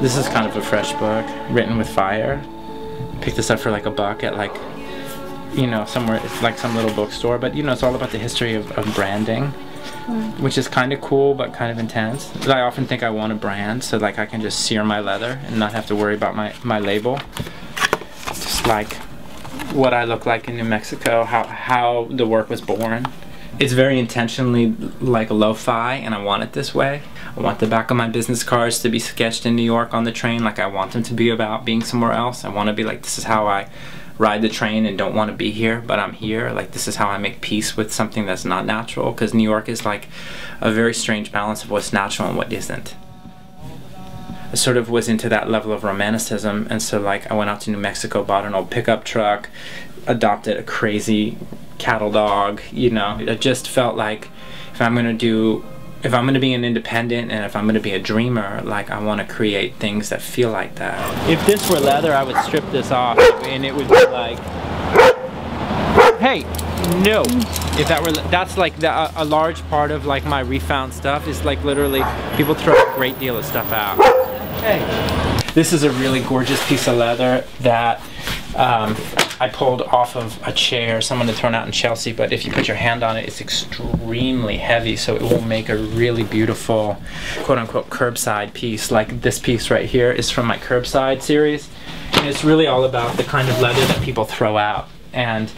This is kind of a fresh book, written with fire. Picked this up for like $1 at like, you know, somewhere, it's like some little bookstore, but you know, it's all about the history of branding, which is kind of cool, but kind of intense. I often think I want a brand, so like I can just sear my leather and not have to worry about my label. Just like what I look like in New Mexico, how the work was born. It's very intentionally like lo-fi, and I want it this way. I want the back of my business cards to be sketched in New York on the train, like I want them to be about being somewhere else. I want to be like, this is how I ride the train and don't want to be here, but I'm here. Like, this is how I make peace with something that's not natural, because New York is like a very strange balance of what's natural and what isn't. I sort of was into that level of romanticism, and so like I went out to New Mexico, bought an old pickup truck, adopted a crazy cattle dog, you know. I just felt like if I'm gonna be an independent and if I'm gonna be a dreamer, like I want to create things that feel like that. If this were leather, I would strip this off and it would be like, hey, no. If that were, that's like a large part of like my refound stuff is like literally people throw a great deal of stuff out. Hey, this is a really gorgeous piece of leather that I pulled off of a chair someone had thrown out in Chelsea, but if you put your hand on it, it's extremely heavy, so it will make a really beautiful quote-unquote curbside piece. Like this piece right here is from my curbside series, and it's really all about the kind of leather that people throw out. And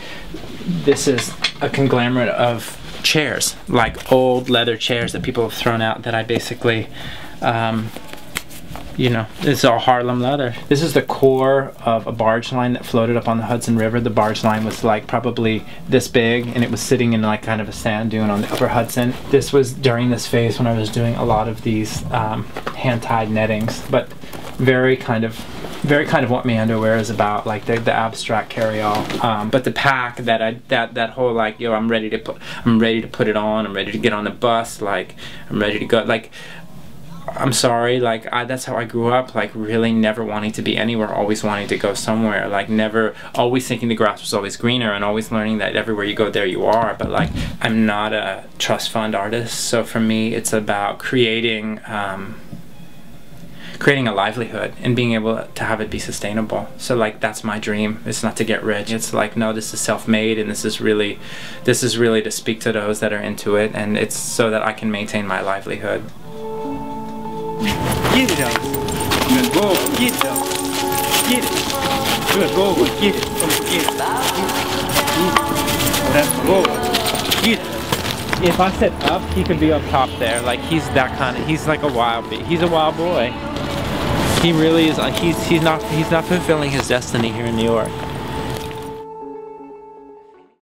this is a conglomerate of chairs, like old leather chairs that people have thrown out that I basically you know, it's all Harlem leather. This is the core of a barge line that floated up on the Hudson River. The barge line was like probably this big, and it was sitting in like kind of a sand dune on the upper Hudson. This was during this phase when I was doing a lot of these hand-tied nettings, but very kind of what Meanderware is about, like the abstract carry-all. But the pack that whole like, yo, I'm ready to put it on. I'm ready to get on the bus. Like I'm ready to go. Like, I'm sorry, like that's how I grew up, like really never wanting to be anywhere, always wanting to go somewhere, like never, always thinking the grass was always greener, and always learning that everywhere you go, there you are. But like, I'm not a trust fund artist, so for me it's about creating creating a livelihood and being able to have it be sustainable. So like, that's my dream. It's not to get rich, it's like, no, this is self-made, and this is really to speak to those that are into it, and it's so that I can maintain my livelihood. Get it out. Good boy. Get it out. Get it. Good boy. Get it. Get it. That's the boy. Get it. If I said up, he could be up top there. Like he's that kind of. He's like a wild beast. He's a wild boy. He really is. He's not fulfilling his destiny here in New York.